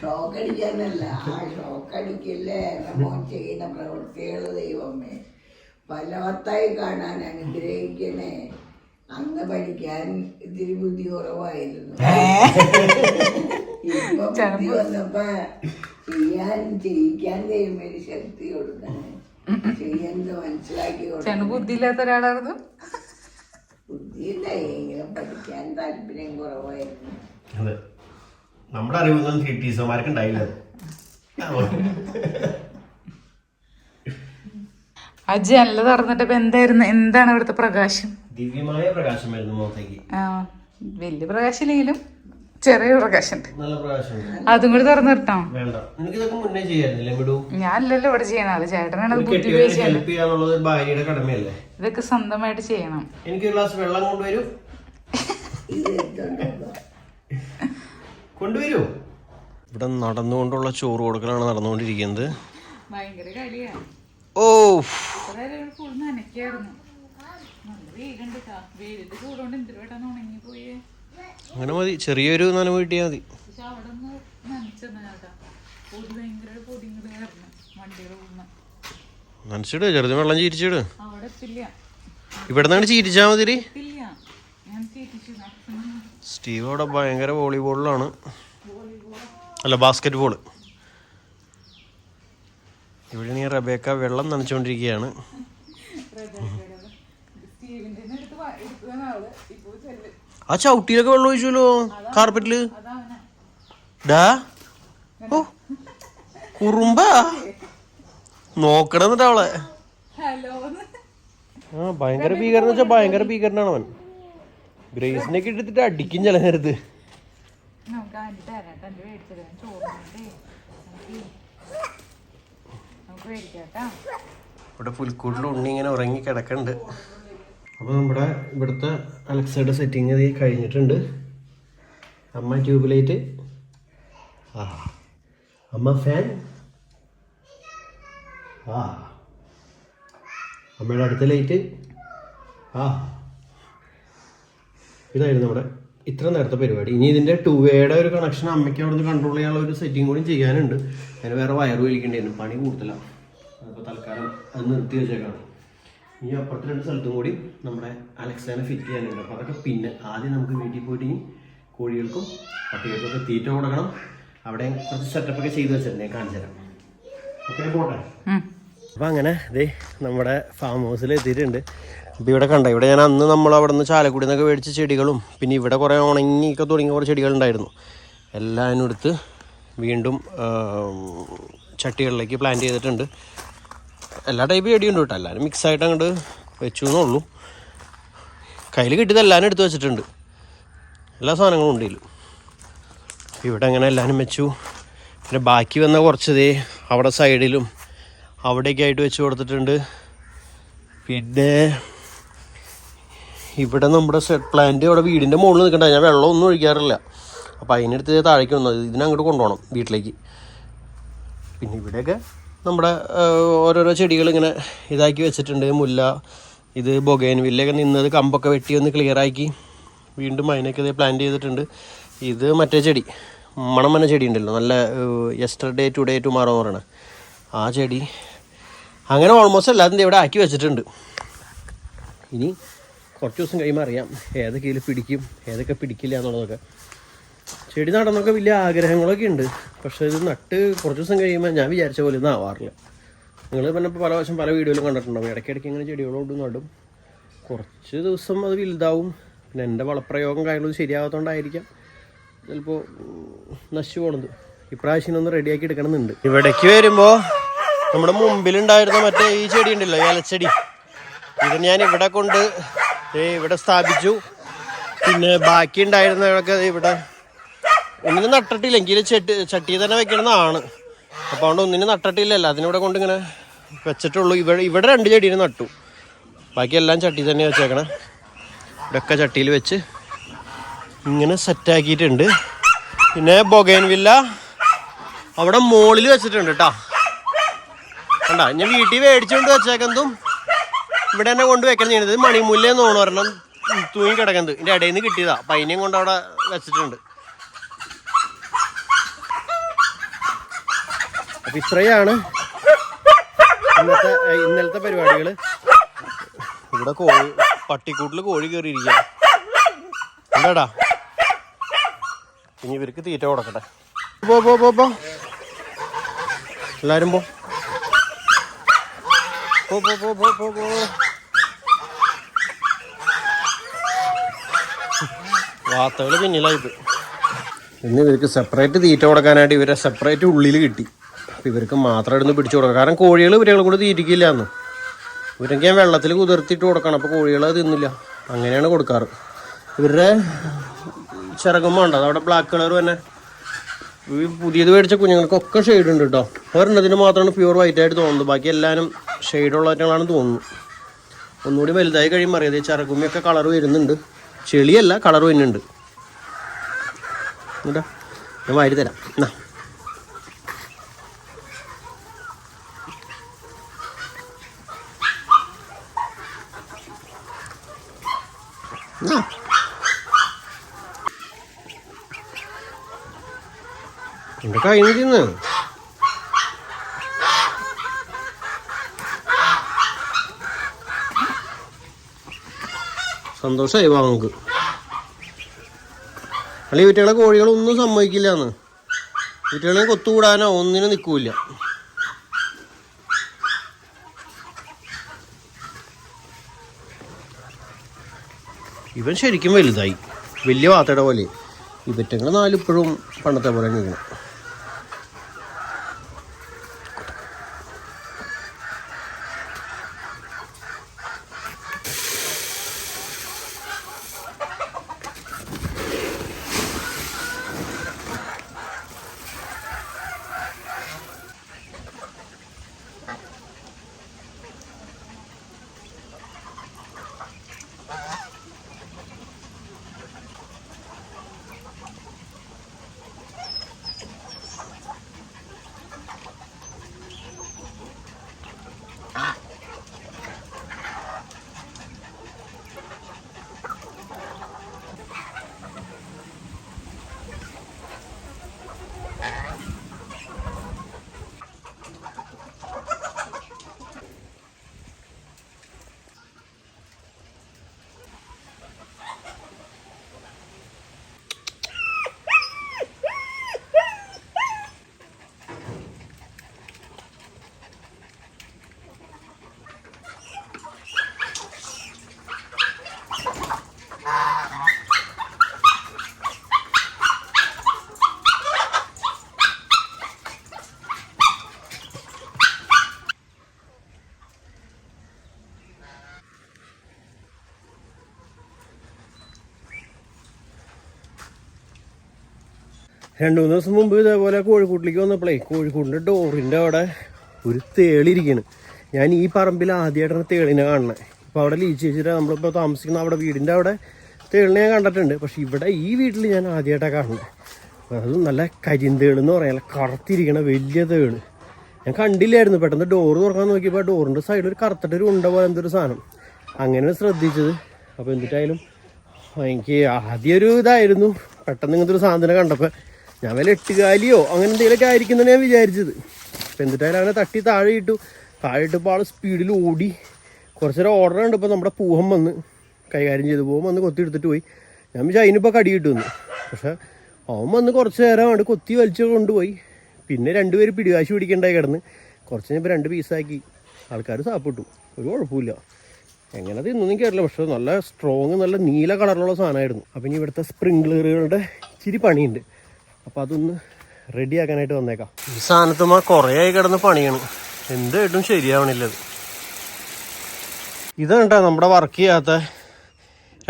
[SPEAKER 5] ഷോക്ക് അടിക്കാനല്ല, ആ ഷോക്ക് അടിക്കല്ലേ മോൻ ചെയ്യുന്ന പ്രവൃത്തികള് ദൈവമേ ഫലവത്തായി കാണാൻ അനുഗ്രഹിക്കണേ. അന്ന് പഠിക്കാൻ ഇത്തിരി ബുദ്ധി കുറവായിരുന്നു. ഇപ്പൊ ബുദ്ധി വന്നപ്പോ ചെയ്യിക്കാൻ ദൈവമേ ശക്തി കൊടുക്കണേ, ചെയ്യുന്നത് മനസ്സിലാക്കി കൊടുക്കണം.
[SPEAKER 2] ബുദ്ധിയില്ലാത്ത ഒരാളായിരുന്നു.
[SPEAKER 5] ബുദ്ധിയില്ല, എങ്കിലും പഠിക്കാൻ താല്പര്യം കുറവായിരുന്നു.
[SPEAKER 1] അതെ, നമ്മുടെ അറിവൊന്നും ടീച്ചർമാർക്ക് ഉണ്ടായില്ല.
[SPEAKER 2] ആ ജനല് തുറന്നിട്ടപ്പോ എന്താണ് ഇവിടുത്തെ പ്രകാശം?
[SPEAKER 1] ദിവ്യമായ പ്രകാശമായിരുന്നു മുഖത്തേക്ക്.
[SPEAKER 2] വലിയ പ്രകാശമില്ലെങ്കിലും ചെറിയ പ്രകാശം,
[SPEAKER 1] നല്ല പ്രകാശമുണ്ട്.
[SPEAKER 2] അതും കൂടി തുറന്നിട്ടോ.
[SPEAKER 1] വേണ്ട, എനിക്ക് ഇതൊക്കെ മുന്നേ ചെയ്യാറില്ലേ വിടൂ.
[SPEAKER 2] ഞാനല്ലല്ലോ ഇവിടെ ചെയ്യണം, അത് ചേട്ടനാണ് ബുദ്ധി
[SPEAKER 1] ഹെൽപ്പ് ചെയ്യാന്നുള്ളത് ഭാര്യയുടെ കടമയല്ലേ.
[SPEAKER 2] ഇതൊക്കെ സ്വന്തമായിട്ട് ചെയ്യണം.
[SPEAKER 1] എനിക്ക് ഒരു ഗ്ലാസ് വെള്ളം കൊണ്ടുവരൂ. കൊണ്ടുവരൂ. ഇവിടെ നടന്നുകൊണ്ടുള്ള ചോറ് കൊടുക്കലാണ് നടന്നുകൊണ്ടിരിക്കുന്നത്.
[SPEAKER 2] ഭയങ്കര കളിയാണ്.
[SPEAKER 1] ഓ
[SPEAKER 2] ഫുൾ നനയ്ക്കായിരുന്നു. നല്ല വെയിലുണ്ട്, വെയിലിട്ട് ചൂടുകൊണ്ട് എന്തൊരു പെട്ടെന്ന് ഉണങ്ങിപ്പോയേ.
[SPEAKER 1] അങ്ങനെ മതി, ചെറിയൊരു നനവ് കിട്ടിയാൽ മതി.
[SPEAKER 2] പക്ഷെ അവിടെ ഒന്ന് നനച്ചെന്നാ കേട്ടാ, പൊടി ഭയങ്കര പൊടി ഇങ്ങോട്ട് കയറണം വണ്ടികൾ പോകുന്ന.
[SPEAKER 1] നനച്ചിട്, ചെറുത് വെള്ളം ചീരിച്ചിട്.
[SPEAKER 2] അവിടെ എത്തില്ല,
[SPEAKER 1] ഇവിടെ നിന്നാണ് ചീരിച്ചാ മതി.
[SPEAKER 2] എത്തില്ല, ഞാൻ ചീറ്റിച്ചു.
[SPEAKER 1] സ്റ്റീവ് അവിടെ ഭയങ്കര വോളിബോളിലാണ്, അല്ല ബാസ്കറ്റ് ബോള്. ഇവിടെ നീ റബേക്ക വെള്ളം നനച്ചുകൊണ്ടിരിക്കുകയാണ്. ആ ചവിട്ടിയിലൊക്കെ വെള്ളം ഒഴിച്ചല്ലോ കാർപ്പറ്റില്. ഡാ ഓ കുറുമ്പാ നോക്കണം എന്നിട്ട് അവളെ. ആ ഭയങ്കര ഭീകരന്ന് വെച്ചാ ഭയങ്കര ഭീകരനാണ് അവൻ. ഗ്രേസിനൊക്കെ എടുത്തിട്ട് അടിക്കും ചില നേരത്ത്. ഇവിടെ പുൽക്കൂട്ടിൽ ഉണ്ണി ഇങ്ങനെ ഉറങ്ങി കിടക്കുന്നുണ്ട്. അപ്പോൾ നമ്മുടെ ഇവിടുത്തെ അലക്സയുടെ സെറ്റിങ് ഇത് കഴിഞ്ഞിട്ടുണ്ട്. അമ്മ ട്യൂബ് ലൈറ്റ്, ആ അമ്മ ഫാൻ, ആ അമ്മയുടെ അടുത്ത ലൈറ്റ്, ആ ഇതായിരുന്നു നമ്മുടെ ഇത്ര നേരത്തെ പരിപാടി. ഇനി ഇതിൻ്റെ 2-വേയുടെ ഒരു കണക്ഷൻ അമ്മയ്ക്ക് അവിടെ നിന്ന് കൺട്രോൾ ചെയ്യാനുള്ള ഒരു സെറ്റിംഗ് കൂടി ചെയ്യാനുണ്ട്. അതിന് വേറെ വയറ് വലിക്കേണ്ടിയിരുന്നു, പണി കൂടുതലാണ്. അപ്പോൾ തൽക്കാലം അത് നിർത്തി വെച്ചേക്കാണ്. ഇനി അപ്പുറത്തെ 2 സ്ഥലത്തും കൂടി നമ്മുടെ അലക്സേനെ ഫിറ്റ് ചെയ്യാനുണ്ട്. അപ്പോൾ അതൊക്കെ പിന്നെ ആദ്യം നമുക്ക് വീട്ടിൽ പോയിട്ട് ഇനി കോഴികൾക്കും പട്ടികൾക്കൊക്കെ തീറ്റ കൊടുക്കണം. അവിടെ കുറച്ച് സെറ്റപ്പൊക്കെ ചെയ്ത് വെച്ചിട്ടുണ്ട്, ഞാൻ കാണിച്ചു തരാം. ഓക്കെ പോട്ടെ. അപ്പോൾ അങ്ങനെ ദേ നമ്മുടെ ഫാം ഹൗസിൽ എത്തിയിട്ടുണ്ട്. അപ്പോൾ ഇവിടെ കണ്ട, ഇവിടെ ഞാൻ അന്ന് നമ്മൾ അവിടെ നിന്ന് ചാലക്കുടി നിന്നൊക്കെ മേടിച്ച ചെടികളും പിന്നെ ഇവിടെ കുറേ ഉണങ്ങിയൊക്കെ തുടങ്ങിയ കുറേ ചെടികളുണ്ടായിരുന്നു. എല്ലാം എടുത്ത് വീണ്ടും ചട്ടികളിലേക്ക് പ്ലാന്റ് ചെയ്തിട്ടുണ്ട്. എല്ലാ ടൈപ്പ് ചെടിയുണ്ട് കേട്ടോ, എല്ലാവരും മിക്സായിട്ട് അങ്ങോട്ട് വെച്ചു എന്നുള്ളൂ. കയ്യിൽ കിട്ടിയത് എല്ലാവരും എടുത്ത് വെച്ചിട്ടുണ്ട്, എല്ലാ സാധനങ്ങളും ഉണ്ട് ഇതിൽ. ഇവിടെ അങ്ങനെ എല്ലാവരും വെച്ചു. പിന്നെ ബാക്കി വന്ന കുറച്ച് ദേ അവിടെ സൈഡിലും അവിടെയൊക്കെ ആയിട്ട് വെച്ച് കൊടുത്തിട്ടുണ്ട്. പിന്നെ ഇവിടെ നമ്മുടെ സെറ്റ് പ്ലാന്റ് അവിടെ വീടിൻ്റെ മുകളിൽ നിൽക്കണ്ട, ഞാൻ വെള്ളമൊന്നും ഒഴിക്കാറില്ല. അപ്പോൾ അതിനടുത്ത് താഴേക്ക് വന്നത് ഇതിനങ്ങോട്ട് കൊണ്ടുപോകണം വീട്ടിലേക്ക്. പിന്നെ ഇവിടെയൊക്കെ നമ്മുടെ ഓരോരോ ചെടികൾ ഇങ്ങനെ ഇതാക്കി വെച്ചിട്ടുണ്ട്. മുല്ല, ഇത് ബൊഗൈൻവില്ലയൊക്കെ നിന്നത് കമ്പൊക്കെ വെട്ടി ഒന്ന് ക്ലിയറാക്കി വീണ്ടും അതിനൊക്കെ ഇത് പ്ലാന്റ് ചെയ്തിട്ടുണ്ട്. ഇത് മറ്റേ ചെടി, മണം വന്ന ചെടി ഉണ്ടല്ലോ, നല്ല യെസ്റ്റർഡേ ടുഡേ ടുമാറോ എന്ന് പറയണത് ആ ചെടി. അങ്ങനെ ഓൾമോസ്റ്റ് എല്ലാത്തിൻ്റെ ഇവിടെ ആക്കി വെച്ചിട്ടുണ്ട്. ഇനി കുറച്ച് ദിവസം കഴിയുമ്പോൾ അറിയാം ഏതൊക്കെ ഇതിൽ പിടിക്കും ഏതൊക്കെ പിടിക്കില്ല എന്നുള്ളതൊക്കെ. ചെടി നടന്നൊക്കെ വലിയ ആഗ്രഹങ്ങളൊക്കെ ഉണ്ട്. പക്ഷെ ഇത് നട്ട് കുറച്ച് ദിവസം കഴിയുമ്പോൾ ഞാൻ വിചാരിച്ച പോലെ ഒന്നും ആവാറില്ല. നിങ്ങൾ പിന്നെ പല വശം പല വീഡിയോയിലും കണ്ടിട്ടുണ്ടാവും. ഇടയ്ക്കിടയ്ക്ക് ഇങ്ങനെ ചെടികളോട് നടും, കുറച്ച് ദിവസം അത് വലുതാവും. പിന്നെ എൻ്റെ വളപ്രയോഗം കാര്യങ്ങളൊന്നും ശരിയാകാത്തതുകൊണ്ടായിരിക്കാം ചിലപ്പോൾ നശിച്ചു പോണത്. ഇപ്രാവശ്യം ഒന്ന് റെഡിയാക്കി എടുക്കണമെന്നുണ്ട്. ഇവിടേക്ക് വരുമ്പോൾ നമ്മുടെ മുമ്പിലുണ്ടായിരുന്ന മറ്റേ ഈ ചെടി ഉണ്ടല്ലോ, ഇലച്ചെടി, ഇത് ഞാൻ ഇവിടെ കൊണ്ട് ഇവിടെ സ്ഥാപിച്ചു. പിന്നെ ബാക്കി ഉണ്ടായിരുന്നതൊക്കെ ഇവിടെ ഒന്നിനും നട്ടിട്ടില്ല. എങ്കിലും ചട്ടി തന്നെ വെക്കണമെന്നാണ്. അപ്പോൾ അതുകൊണ്ട് ഒന്നിനും നട്ടിട്ടില്ലല്ലോ, അതിനിവിടെ കൊണ്ട് ഇങ്ങനെ വെച്ചിട്ടുള്ളൂ. ഇവിടെ 2 ചെടീനെ നട്ടു, ബാക്കി എല്ലാം ചട്ടി തന്നെ വെച്ചേക്കണേ. ഇവിടെയൊക്കെ ചട്ടിയിൽ വെച്ച് ഇങ്ങനെ സെറ്റാക്കിയിട്ടുണ്ട്. പിന്നെ ബൊഗൈൻവില്ല അവിടെ മുകളിൽ വെച്ചിട്ടുണ്ട് കേട്ടോ. കണ്ടാ, ഞാൻ വീട്ടിൽ മേടിച്ചുകൊണ്ട് വെച്ചേക്കുന്നതും ഇവിടെ തന്നെ കൊണ്ട് വെക്കണം ചെയ്യുന്നത്. മണിമുല്ലേന്ന് തോന്നുന്നു ഒരെണ്ണം തൂങ്ങി കിടക്കുന്നത്, ഇതിൻ്റെ ഇടയിൽ നിന്ന് കിട്ടിയതാ. അപ്പം അതിനെയും കൊണ്ട് അവിടെ വെച്ചിട്ടുണ്ട്. അപ്പം ഇത്രയാണ് ഇന്നലത്തെ പരിപാടികൾ. ഇവിടെ പട്ടിക്കൂട്ടിൽ കോഴി കയറിയിരിക്കുക. എന്താടാ, ഇനി ഇവർക്ക് തീറ്റ കൊടുക്കട്ടെ. പോ എല്ലാരും പോ. വാർത്തകൾ പിന്നിലായിപ്പോയി. ഇന്ന് ഇവർക്ക് സെപ്പറേറ്റ് തീറ്റ കൊടുക്കാനായിട്ട് ഇവരെ സെപ്പറേറ്റ് ഉള്ളിൽ കിട്ടി. അപ്പം ഇവർക്ക് മാത്രം ഇടുന്ന് പിടിച്ചു കൊടുക്കാം. കാരണം കോഴികൾ ഇവരെ കൂടെ തീറ്റിക്കില്ല എന്ന്. ഇവരൊക്കെ ഞാൻ വെള്ളത്തിൽ കുതിർത്തിട്ട് കൊടുക്കണം. അപ്പോൾ കോഴികൾ തിന്നില്ല. അങ്ങനെയാണ് കൊടുക്കാറ്. ഇവരുടെ ചിറകുമ്പോൾ ഉണ്ട് അതവിടെ ബ്ലാക്ക് കളർ തന്നെ. ഈ പുതിയത് മേടിച്ച കുഞ്ഞുങ്ങൾക്കൊക്കെ ഷെയ്ഡ് ഉണ്ട് കേട്ടോ. ഒരെണ്ണത്തിന് മാത്രമാണ് പ്യൂർ വൈറ്റ് ആയിട്ട് തോന്നുന്നത്. ബാക്കി എല്ലാവരും ഷെയ്ഡുള്ളവറ്റാണ് തോന്നുന്നു. ഒന്നുകൂടി വലുതായി കഴിയുമ്പോൾ അറിയാതെ ചിറകുമ്മിയൊക്കെ കളർ വരുന്നുണ്ട്. ചെളിയല്ല, കളർ വരുന്നുണ്ട്. കേട്ടോ, ഞാൻ വാരി തരാം. എന്നാ എന്റെ കയ്യിൽ നിന്ന് സന്തോഷമായി നമുക്ക്. അല്ലെ വീട്ടുകളെ കോഴികളൊന്നും സമ്മതിക്കില്ല എന്ന്. വീട്ടുകളെ കൊത്തുകൂടാനോ ഒന്നിനും നിൽക്കൂല. ഇവൻ ശരിക്കും വലുതായി, വലിയ വാത്തയുടെ പോലെ. ഇവറ്റങ്ങൾ 4 ഇപ്പോഴും പണ്ടത്തെ പോലെ നിൽക്കണം. രണ്ടു മൂന്ന് ദിവസം മുമ്പ് ഇതേപോലെ കോഴിക്കൂട്ടിലേക്ക് വന്നപ്പോഴേ കോഴിക്കൂട്ടിൻ്റെ ഡോറിൻ്റെ അവിടെ ഒരു തേളിരിക്കുകയാണ്. ഞാൻ ഈ പറമ്പിൽ ആദ്യമായിട്ടാണ് തേളിനെ കാണുന്നത്. ഇപ്പോൾ അവിടെ ലീച്ച് വെച്ചിട്ട് നമ്മളിപ്പോൾ താമസിക്കുന്ന അവിടെ വീടിൻ്റെ അവിടെ തേളിനെ ഞാൻ കണ്ടിട്ടുണ്ട്. പക്ഷെ ഇവിടെ ഈ വീട്ടിൽ ഞാൻ ആദ്യമായിട്ടാണ് കാണുന്നത്. അതും നല്ല കരിന്തേളെന്ന് പറയാൻ കറുത്തിരിക്കണ വലിയ തേള് ഞാൻ കണ്ടില്ലായിരുന്നു. പെട്ടെന്ന് ഡോറ് തുറക്കാൻ നോക്കിയപ്പോൾ ഡോറിൻ്റെ സൈഡിൽ ഒരു കറുത്തിട്ടൊരു ഉണ്ട പോലെ എന്തൊരു സാധനം, അങ്ങനെയാണ് ശ്രദ്ധിച്ചത്. അപ്പോൾ എന്നിട്ടായാലും എനിക്ക് ആദ്യം ഒരു ഇതായിരുന്നു. പെട്ടെന്ന് ഇങ്ങനത്തെ ഒരു സാധനം കണ്ടപ്പോൾ ഞാൻ വല്ല എട്ടുകാലിയോ അങ്ങനെ എന്തെങ്കിലുമൊക്കെ ആയിരിക്കുന്നതാണ് ഞാൻ വിചാരിച്ചത്. അപ്പം എന്നിട്ടായാലും അങ്ങനെ തട്ടി താഴെ ഇട്ടപ്പോൾ ആൾ സ്പീഡിൽ ഓടി. കുറച്ച് നേരം ഓർഡർ ഉണ്ട്. ഇപ്പോൾ നമ്മുടെ പൂഹം വന്ന് കൈകാര്യം ചെയ്ത് പോകും വന്ന് കൊത്തിയെടുത്തിട്ട് പോയി. ഞാൻ വിചാരിച്ചു അതിനിപ്പോൾ കടി കിട്ടുമെന്ന്. പക്ഷേ അവൻ വന്ന് കുറച്ച് നേരം അവിടെ കൊത്തി വലിച്ച് കൊണ്ടുപോയി. പിന്നെ രണ്ടുപേര് പിടികാശ് പിടിക്കണ്ടായി കിടന്ന് കുറച്ച് കഴിഞ്ഞപ്പോൾ 2 പീസാക്കി ആൾക്കാർ സാപ്പിട്ടു. ഒരു കുഴപ്പമില്ല. എങ്ങനെ തിന്നൊന്നും കയറില്ല. പക്ഷെ നല്ല സ്ട്രോങ് നല്ല നീല കളറിലുള്ള സാധനമായിരുന്നു. അപ്പം ഇനി ഇവിടുത്തെ സ്പ്രിംഗ്ലറുകളുടെ ഇച്ചിരി പണിയുണ്ട്. അപ്പോൾ അതൊന്ന് റെഡിയാക്കാനായിട്ട് വന്നേക്കാം. ഈ സാധനത്തുമ്പോൾ കുറേ ആയി കിടന്ന് പണിയാണ്. എന്തായിട്ടും ശരിയാവണില്ലത്. ഇതാണ് കേട്ടോ നമ്മുടെ വർക്ക് ചെയ്യാത്ത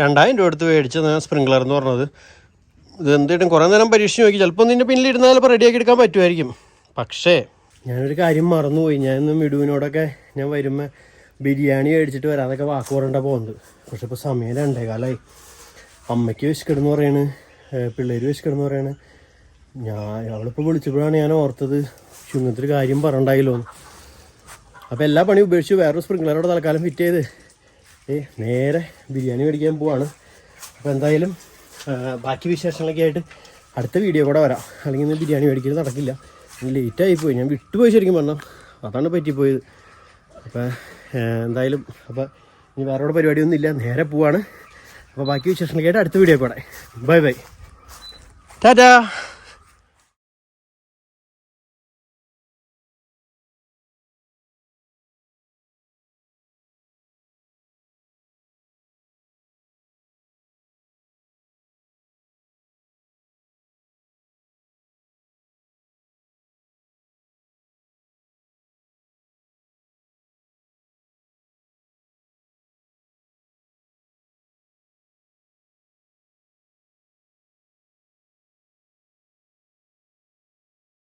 [SPEAKER 1] 2000 രൂപ എടുത്ത് മേടിച്ച സ്പ്രിംഗ്ലർ എന്ന് പറഞ്ഞത്. ഇത് എന്തായിട്ടും കുറേ നേരം പരീക്ഷിച്ച് നോക്കി. ചിലപ്പോൾ നിൻ്റെ പിന്നിലിരുന്നാൽ ചിലപ്പോൾ റെഡിയാക്കി എടുക്കാൻ പറ്റുമായിരിക്കും. പക്ഷേ ഞാനൊരു കാര്യം മറന്നുപോയി. ഞാനിന്ന് മിടുവിനോടൊക്കെ ഞാൻ വരുമ്പോൾ ബിരിയാണി മേടിച്ചിട്ട് വരാതൊക്കെ വാക്ക് പറയേണ്ട പോകുന്നത്. പക്ഷെ ഇപ്പോൾ സമയം 2:15 അമ്മയ്ക്ക് വിശക്കെടുന്ന് പറയണ്, പിള്ളേർ വിശക്കെടുന്ന് പറയണ്. അവളിപ്പോൾ വിളിച്ചപ്പോഴാണ് ഞാൻ ഓർത്തത് ഇങ്ങനത്തെ ഒരു കാര്യം പറയണ്ടായില്ലോ എന്ന്. അപ്പോൾ എല്ലാ പണിയും ഉപേക്ഷിച്ച് വേറൊരു സ്പ്രിംഗ്ലറോടെ തൽക്കാലം ഫിറ്റ് ചെയ്ത് നേരെ ബിരിയാണി മേടിക്കാൻ പോവാണ്. അപ്പോൾ എന്തായാലും ബാക്കി വിശേഷങ്ങളൊക്കെ ആയിട്ട് അടുത്ത വീഡിയോ കൂടെ വരാം. അല്ലെങ്കിൽ ഇന്ന് ബിരിയാണി മേടിക്കൽ നടക്കില്ല. ലേറ്റായിപ്പോയി. ഞാൻ വിട്ടുപോയി ശരിക്കും പറഞ്ഞാൽ. അതാണ് പറ്റിപ്പോയത്. അപ്പോൾ എന്തായാലും അപ്പോൾ ഇനി വേറെ പരിപാടിയൊന്നും ഇല്ല. നേരെ പോവാണ്. അപ്പോൾ ബാക്കി വിശേഷങ്ങളൊക്കെ ആയിട്ട് അടുത്ത വീഡിയോ കൂടെ. Bye bye. ടാറ്റാ.